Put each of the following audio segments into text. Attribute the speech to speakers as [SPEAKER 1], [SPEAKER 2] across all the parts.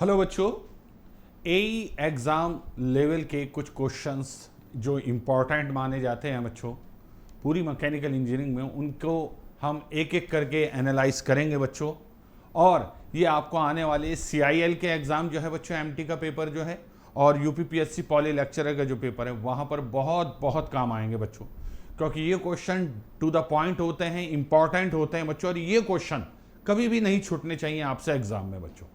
[SPEAKER 1] Hello बच्चों, एई exam level के कुछ क्वेश्चंस जो इम्पोर्टेंट माने जाते हैं बच्चों पूरी मैकेनिकल इंजीनियरिंग में, उनको हम एक एक करके एनालाइज करेंगे बच्चों। और ये आपको आने वाले CIL के एग्ज़ाम जो है बच्चों, MT का पेपर जो है और UPPSC पॉली लेक्चरर का जो पेपर है वहाँ पर बहुत बहुत काम आएंगे बच्चों, क्योंकि ये क्वेश्चन टू द पॉइंट होते हैं, इंपॉर्टेंट होते हैं बच्चों, और ये क्वेश्चन कभी भी नहीं छूटने चाहिए आपसे एग्जाम में बच्चों।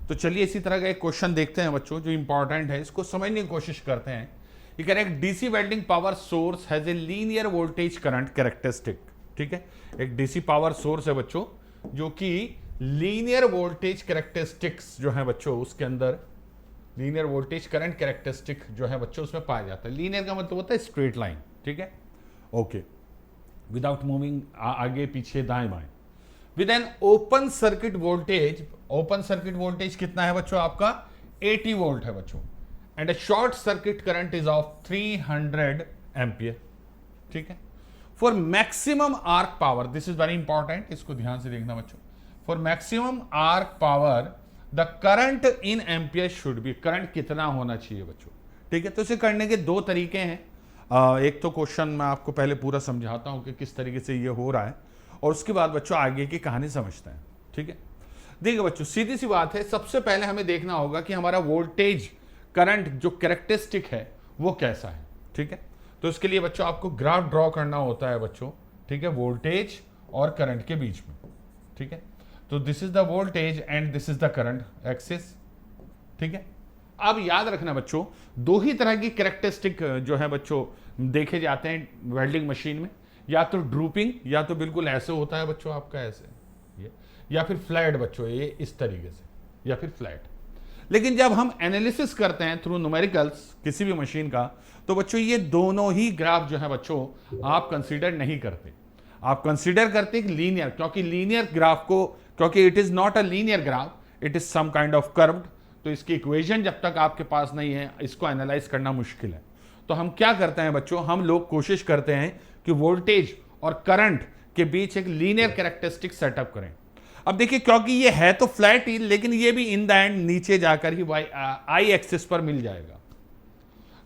[SPEAKER 1] तो चलिए इसी तरह का एक क्वेश्चन देखते हैं बच्चों जो इंपॉर्टेंट है, इसको समझने की कोशिश करते हैं। ये कह रहे हैं DC welding power source has a linear voltage current characteristic. ठीक है, एक डीसी पावर सोर्स है बच्चों जो कि लीनियर वोल्टेज कैरेक्टरिस्टिक्स जो है बच्चों, उसके अंदर लीनियर वोल्टेज करंट कैरेक्टरिस्टिक जो है बच्चों उसमें पाया जाता है। लीनियर का मतलब होता है स्ट्रेट लाइन। ठीक है, ओके, विदाउट मूविंग आगे पीछे दाएं बाएं, with an open circuit voltage. Open circuit voltage कितना है बच्चों आपका 80 वोल्ट है बच्चों, and a short circuit current is of 300 ampere. ठीक है, for maximum arc power, this is very important, इसको ध्यान से देखना बच्चों। For maximum arc power the current in ampere should be, current कितना होना चाहिए बच्चों। ठीक है, तो इसे करने के दो तरीके हैं। एक तो क्वेश्चन मैं आपको पहले पूरा समझाता हूं कि किस तरीके से ये हो रहा है, और उसके बाद बच्चों आगे की कहानी समझते हैं। ठीक है, देखिए बच्चों, सीधी सी बात है, सबसे पहले हमें देखना होगा कि हमारा वोल्टेज करंट जो कैरेक्टरिस्टिक है वो कैसा है। ठीक है, तो इसके लिए बच्चों आपको ग्राफ ड्रॉ करना होता है बच्चों। ठीक है, वोल्टेज और करंट के बीच में। ठीक है, तो this is the voltage and this is the current axis. ठीक है, अब याद रखना बच्चों, दो ही तरह की कैरेक्टरिस्टिक जो है बच्चों देखे जाते हैं वेल्डिंग मशीन में, या तो ड्रूपिंग, या तो बिल्कुल ऐसे होता है बच्चों आपका ऐसे, ये, या फिर फ्लैट बच्चों, ये इस तरीके से, या फिर फ्लैट। लेकिन जब हम एनालिसिस करते हैं थ्रू न्यूमेरिकल्स किसी भी मशीन का, तो बच्चों ये दोनों ही ग्राफ जो है बच्चों आप कंसीडर नहीं करते। आप कंसीडर करते हैं लीनियर, क्योंकि लीनियर ग्राफ को, क्योंकि it is not a linear graph, it is some kind of curved, तो इसकी इक्वेशन जब तक आपके पास नहीं है इसको एनालाइज करना मुश्किल है। तो हम क्या करते हैं बच्चों, हम लोग कोशिश करते हैं कि वोल्टेज और करंट के बीच एक लीनियर कैरेक्टरिस्टिक सेटअप करें। अब देखिए, क्योंकि ये है तो फ्लैट ही, लेकिन ये भी इन द एंड नीचे जाकर ही आई एक्सिस पर मिल जाएगा।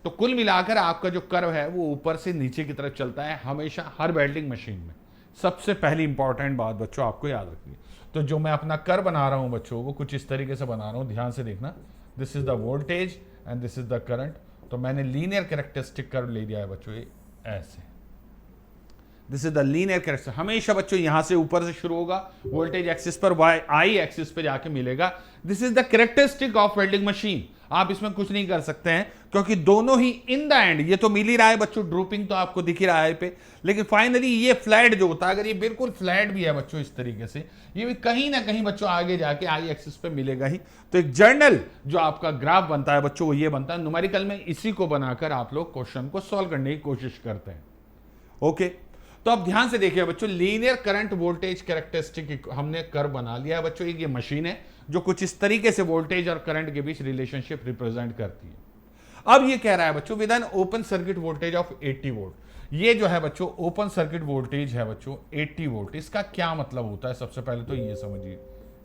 [SPEAKER 1] तो कुल मिलाकर आपका जो कर्व है वो ऊपर से नीचे की तरफ चलता है हमेशा हर वेल्डिंग मशीन में। सबसे पहली इंपॉर्टेंट बात बच्चों आपको याद रखनी है। तो जो मैं अपना कर्व बना रहा हूं बच्चों, वो कुछ इस तरीके से बना रहा हूं, ध्यान से देखना। This is the voltage and this is the current. तो मैंने लीनियर कैरेक्टरिस्टिक कर्व ले लिया है बच्चों, ये ऐसे। This is the linear characteristic. हमेशा बच्चों यहां से ऊपर से शुरू होगा, वोल्टेज एक्सिस पर आई एक्सिस पे जाके मिलेगा। This is the characteristic of welding machine. आप इसमें कुछ नहीं कर सकते हैं, क्योंकि दोनों ही इन द एंड, ये तो मिल ही रहा है बच्चों, ड्रूपिंग तो आपको दिख ही रहा है पे, लेकिन फाइनली ये फ्लैट जो होता है, अगर ये बिल्कुल फ्लैट भी है बच्चों इस तरीके से, ये भी कहीं ना कहीं बच्चों आगे जाके आई एक्सिस पे मिलेगा ही। तो एक जर्नल जो आपका ग्राफ बनता है बच्चों वो ये बनता है। न्यूमेरिकल में इसी को बनाकर आप लोग क्वेश्चन को सॉल्व करने की कोशिश करते हैं। ओके, तो अब ध्यान से देखिए बच्चों, लीनियर करंट वोल्टेज कैरेक्टरिस्टिक हमने कर्व बना लिया है बच्चों। ये मशीन है जो कुछ इस तरीके से वोल्टेज और करंट के बीच रिलेशनशिप रिप्रेजेंट करती है। अब ये कह रहा है बच्चों with an open circuit voltage of 80 volt. ये जो है बच्चों ओपन सर्किट वोल्टेज है बच्चों 80 वोल्ट। इसका क्या मतलब होता है, सबसे पहले तो ये समझिए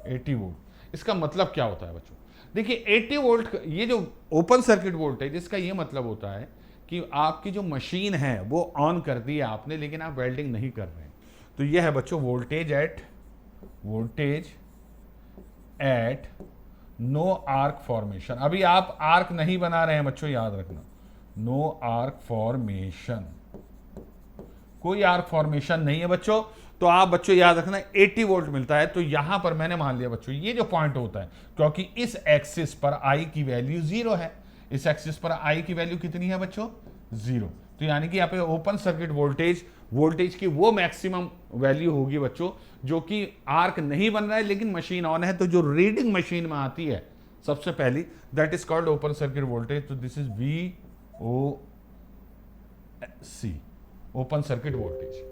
[SPEAKER 1] 80 वोल्ट इसका मतलब क्या होता है बच्चों। देखिए 80 वोल्ट ये जो ओपन सर्किट वोल्टेज, इसका ये मतलब होता है कि आपकी जो मशीन है वो ऑन कर दी है आपने, लेकिन आप वेल्डिंग नहीं कर रहे हैं। तो ये है बच्चों voltage at no arc formation. अभी आप आर्क नहीं बना रहे हैं बच्चों, याद रखना, नो आर्क फॉर्मेशन, कोई आर्क फॉर्मेशन नहीं है बच्चों। तो आप बच्चों याद रखना 80 वोल्ट मिलता है। तो यहां पर मैंने मान लिया बच्चों ये जो पॉइंट होता है, क्योंकि इस एक्सिस पर आई की वैल्यू 0 है, इस एक्सिस पर आई की वैल्यू कितनी है बच्चों 0। तो यानी कि यहाँ पे ओपन सर्किट वोल्टेज की वो मैक्सिमम वैल्यू होगी बच्चों, जो कि आर्क नहीं बन रहा है लेकिन मशीन ऑन है। तो जो रीडिंग मशीन में आती है सबसे पहली, that is called open circuit voltage. तो this is VOC, open circuit voltage.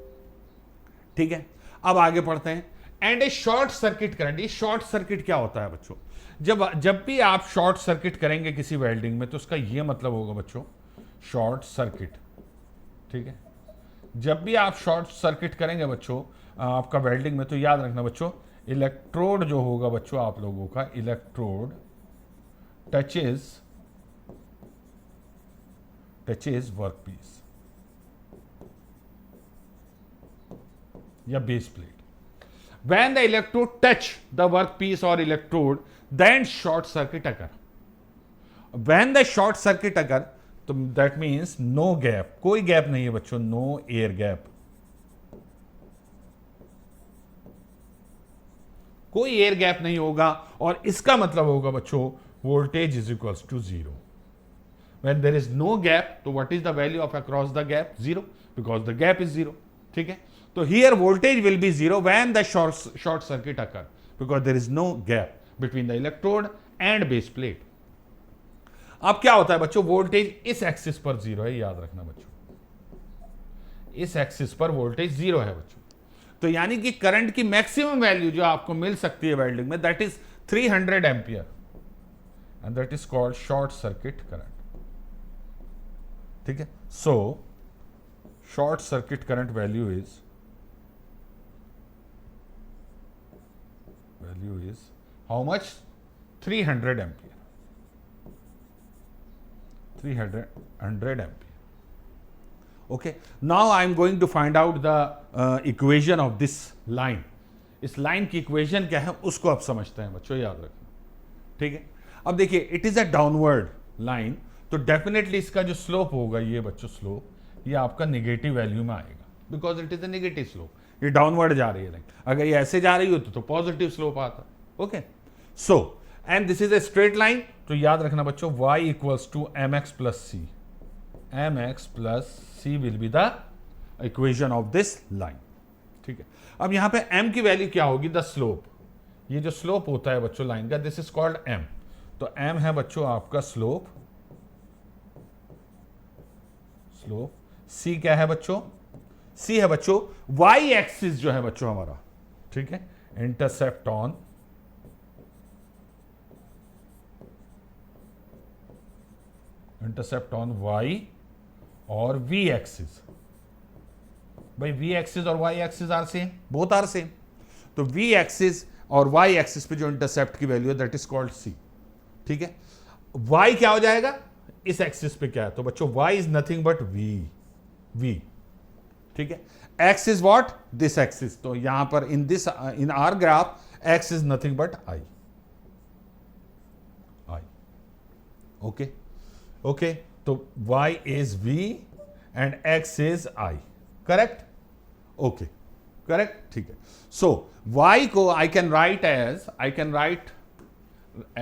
[SPEAKER 1] ठीक है, अब आगे पढ़ते हैं। And a short circuit current. ये शॉर्ट सर्किट क्या होता है बच्चों, जब भी आप शॉर्ट सर्किट करेंगे किसी वेल्डिंग में, तो उसका यह मतलब होगा बच्चों शॉर्ट सर्किट। ठीक है, जब भी आप शॉर्ट सर्किट करेंगे बच्चों आपका वेल्डिंग में, तो याद रखना बच्चों इलेक्ट्रोड जो होगा बच्चों आप लोगों का, इलेक्ट्रोड touches workpiece या base plate. When the electrode touch the workpiece or electrode, then short circuit occur. When the short circuit occur, तो that means no gap, कोई गैप नहीं है बच्चों, no air gap, कोई एयर गैप नहीं होगा, और इसका मतलब होगा बच्चों voltage is equals to zero. When there is no gap, तो what is the value of across the gap? Zero, because the gap is zero. ठीक है, तो here voltage will be zero when the short circuit occur, because there is no gap between the electrode and base plate. अब क्या होता है बच्चों, voltage इस axis पर जीरो है, याद रखना बच्चों, इस एक्सिस पर वोल्टेज जीरो है बच्चों. तो यानी कि करंट की मैक्सिमम वैल्यू जो आपको मिल सकती है वेल्डिंग में, that is 300 ampere, and that is called short circuit current. ठीक है, so short circuit current value is how much? 300 ampere, 300 ampere. Okay, now I am going to find out the equation of this line. इस line की equation क्या है उसको आप समझते हैं बच्चों, याद रखना. ठीक है, अब देखिए, it is a downward line, तो डेफिनेटली इसका जो स्लोप होगा, ये बच्चों स्लोप, ये आपका नेगेटिव वैल्यू में आएगा, because it is a negative slope. ये डाउनवर्ड जा रही है लाइन, अगर ये ऐसे जा रही हो तो पॉजिटिव स्लोप आता. Okay, so and this is a straight line, तो याद रखना बच्चों y equals to mx plus C. mx plus C will be the equation of this line. ठीक है, अब यहां पे m की वैल्यू क्या होगी? The slope. ये जो स्लोप होता है बच्चों लाइन का, दिस इज कॉल्ड m. तो m है बच्चों आपका स्लोप. c क्या है बच्चों? c है बच्चों y एक्सिस जो है बच्चों हमारा. ठीक है, इंटरसेप्ट ऑन y और v एक्सिस. भाई v एक्सिस और y axis are same, both are same. तो v एक्सिस और y एक्सिस पे जो इंटरसेप्ट की वैल्यू है, दैट इज कॉल्ड c. ठीक है, y क्या हो जाएगा इस एक्सिस पे? क्या है? तो बच्चों y is nothing but v. ठीक है, x is what? This axis. तो यहां पर इन are graph x is nothing but i. Okay, okay, तो y is v and x is i. Correct? Okay, correct. ठीक है, सो y को I can write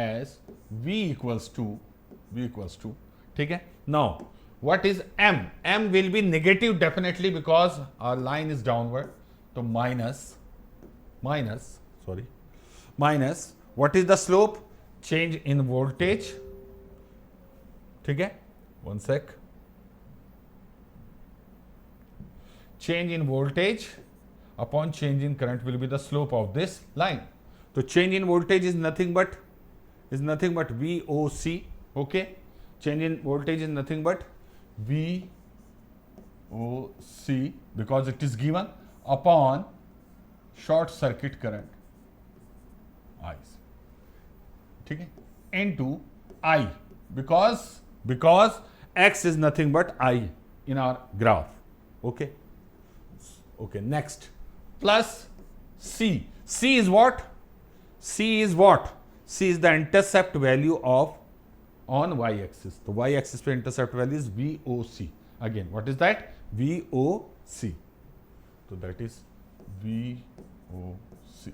[SPEAKER 1] as v equals to. ठीक है, now what is m? m will be negative definitely because our line is downward. तो minus what is the slope? Change in voltage. ठीक है, one sec. Change in voltage upon change in current will be the slope of this line. तो change in voltage is nothing but VOC. Okay, change in voltage is nothing but VOC because it is given upon short circuit current I. ठीक है, into I because x is nothing but I in our graph. Okay, next, plus c. C is what? C is the intercept value of on y axis. तो y axis पे intercept value is VOC. Again, what is that? VOC. So that is VOC.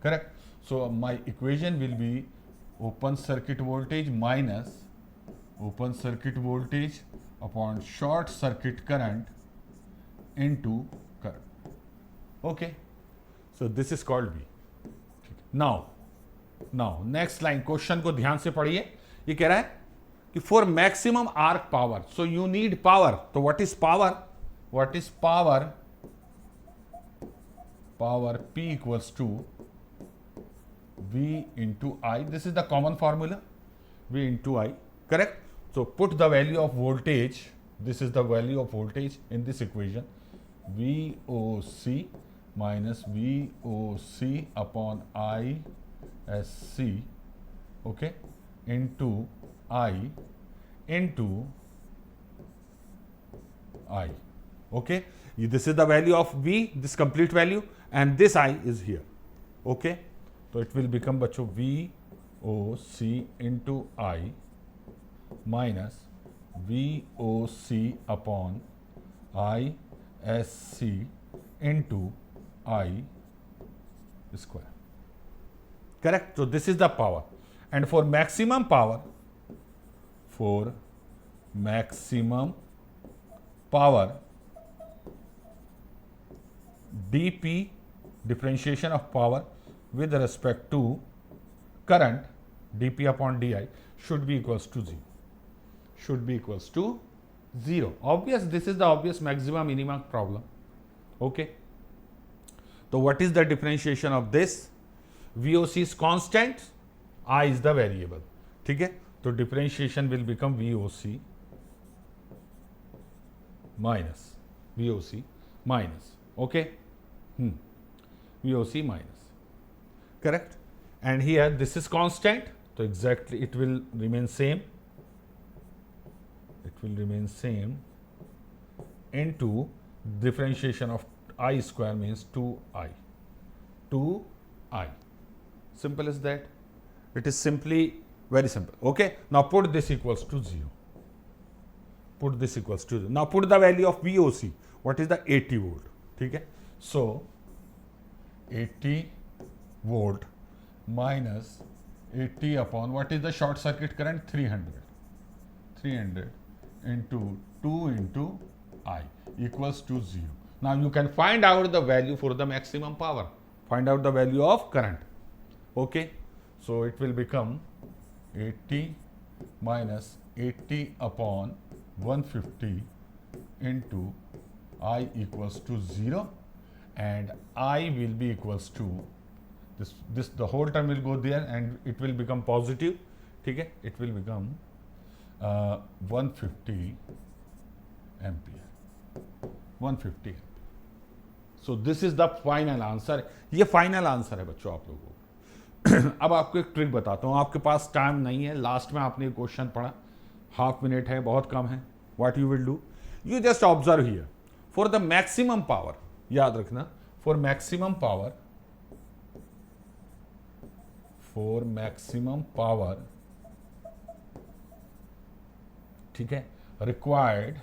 [SPEAKER 1] Correct? So my equation will be open circuit voltage minus open circuit voltage upon short circuit current into current. Okay, so this is called V. Now next line, question को ध्यान से पढ़िए. ये कह रहा है कि for maximum arc power, so you need power. तो what is power? Power P equals to V into I. This is the common formula, V into I. Correct? So put the value of voltage. This is the value of voltage in this equation. VOC minus VOC upon ISC. Okay, into I into I. Okay, this is the value of V, this complete value, and this I is here. Okay, so it will become बच्चों VOC into I minus VOC upon ISC into I square. Correct? So this is the power, and for maximum power, dP, differentiation of power with respect to current, dP upon di should be equals to 0. Should be equals to 0. Obvious, this is the obvious maximum minimum problem. Okay. So what is the differentiation of this? VOC is constant, I is the variable. ठीक है, तो differentiation will become VOC minus, okay, VOC minus, correct, and here this is constant, so exactly it will remain same, into differentiation of I square means 2I, simple as that. It is simply very simple. Okay, now put this equals to 0. Now put the value of VOC. What is the 80 volt? ठीक है, so 80 volt minus 80 upon what is the short circuit current? 300 into 2 into I equals to 0. Now you can find out the value for the maximum power. Find out the value of current. Okay, so it will become 80 minus 80 upon 150 into I equals to 0, and I will be equals to this the whole term will go there and it will become positive. ठीक है, it will become 150 ampere. So this is the final answer. ये final answer है बच्चों आप लोगों को. अब आपको एक ट्रिक बताता हूँ. आपके पास टाइम नहीं है, लास्ट में आपने क्वेश्चन पढ़ा, हाफ मिनट है, बहुत कम है. What you will do, you just observe here for the maximum power. याद रखना, फॉर मैक्सिमम पावर, ठीक है, required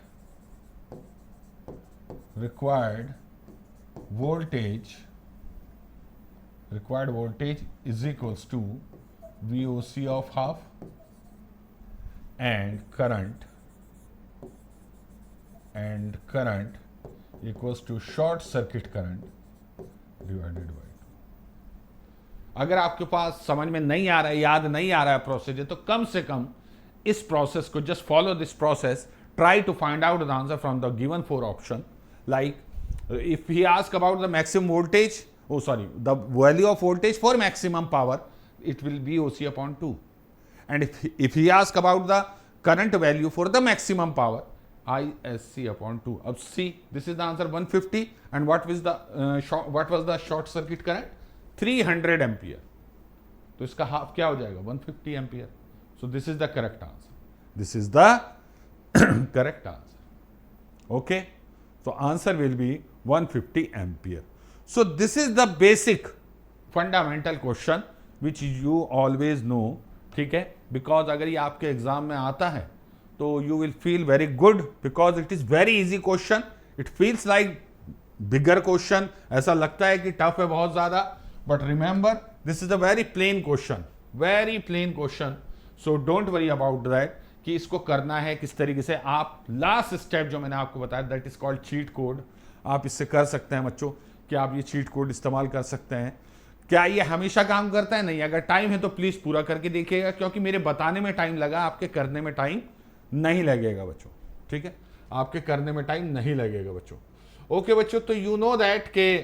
[SPEAKER 1] voltage is equals to VOC of half and current equals to short circuit current divided by 2. अगर आपके पास समझ में नहीं आ रहा है, याद नहीं आ रहा है प्रोसीजर, तो कम से कम इस प्रोसेस को just follow this process, try to find out the answer from the given 4 option. Like if he ask about the maximum voltage, the value of voltage for maximum power, it will be VOC upon 2. And if he ask about the current value for the maximum power, ISC upon 2. अब see, this is the answer 150, and what was the short circuit current? 300 ampere. तो इसका half क्या हो जाएगा? 150 ampere. So this is the correct answer. Okay, so answer will be 150 ampere. So this is the basic fundamental question which you always know. ठीक है, because अगर ये आपके एग्जाम में आता है तो you will feel very good because it is very easy question. It feels like bigger question. ऐसा लगता है कि टफ है बहुत ज़्यादा, but remember this is a very plain question. So don't worry about that कि इसको करना है किस तरीके से. आप लास्ट स्टेप जो मैंने आपको बताया, that is called cheat code. आप इससे कर सकते हैं बच्चों कि आप ये चीट कोड इस्तेमाल कर सकते हैं. क्या ये हमेशा काम करता है? नहीं. अगर टाइम है तो प्लीज़ पूरा करके देखिएगा, क्योंकि मेरे बताने में टाइम लगा, आपके करने में टाइम नहीं लगेगा बच्चों. ठीक है, आपके करने में टाइम नहीं लगेगा बच्चों. ओके बच्चों, तो यू नो दैट के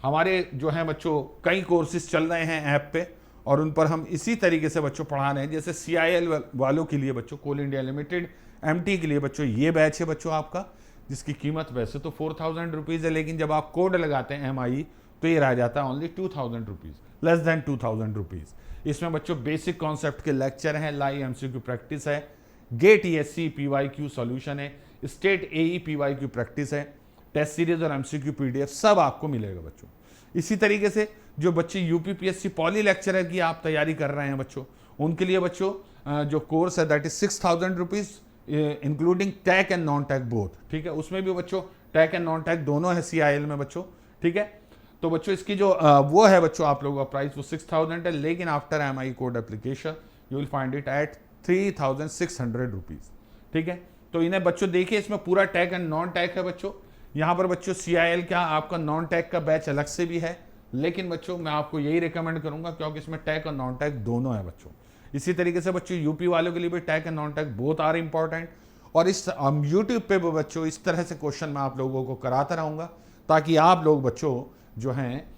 [SPEAKER 1] हमारे जो हैं बच्चों कई कोर्सेज चल रहे हैं ऐप पे, और उन पर हम इसी तरीके से बच्चों पढ़ा रहे हैं. जैसे CIL वालों के लिए बच्चों, कोल इंडिया लिमिटेड MT के लिए बच्चों ये बैच है बच्चों आपका, जिसकी कीमत वैसे तो 4000 रुपीज़ है, लेकिन जब आप कोड लगाते हैं MI तो ये रह जाता है only 2000 rupees, less than 2000 rupees. इसमें बच्चों बेसिक कॉन्सेप्ट के लेक्चर हैं, लाइव एमसीक्यू प्रैक्टिस है, गेट ईएससी पीवाईक्यू सॉल्यूशन है, स्टेट एई पीवाईक्यू प्रैक्टिस है, टेस्ट सीरीज और एमसीक्यू पीडीएफ सब आपको मिलेगा बच्चों। इसी तरीके से जो बच्चे यूपीपीएससी पॉली लेक्चरर की आप तैयारी कर रहे हैं बच्चों, उनके लिए बच्चों जो कोर्स है that is 6,000 rupees including tech and non tech both, ठीक है। उसमें भी बच्चों टैक एंड नॉन टैक दोनों है CIL में बच्चों, ठीक है। तो बच्चों इसकी जो वो है बच्चों आप लोगों का प्राइस वो 6,000 है, लेकिन after MI code application you will find it at 3,600 rupees, ठीक है। तो इन्हें बच्चों देखिए इसमें पूरा टैक एंड नॉन टैक है बच्चों। यहाँ पर बच्चों CIL का आपका नॉन टैक का बैच अलग से भी है, लेकिन बच्चों मैं आपको यही रिकमेंड करूंगा क्योंकि इसमें टैक और नॉन टैक दोनों है बच्चों। इसी तरीके से बच्चों यूपी वालों के लिए भी tech and non tech both are important, और इस यूट्यूब पे भी बच्चों इस तरह से क्वेश्चन मैं आप लोगों को कराता रहूंगा ताकि आप लोग बच्चों जो हैं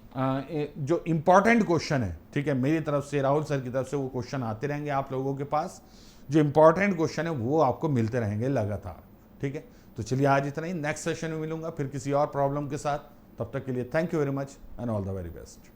[SPEAKER 1] जो इंपॉर्टेंट क्वेश्चन है, ठीक है, मेरी तरफ से राहुल सर की तरफ से वो क्वेश्चन आते रहेंगे आप लोगों के पास, जो इंपॉर्टेंट क्वेश्चन है वो आपको मिलते रहेंगे लगातार, ठीक है। तो चलिए आज इतना ही, नेक्स्ट सेशन में मिलूंगा फिर किसी और प्रॉब्लम के साथ, तब तक के लिए thank you very much and all the very best.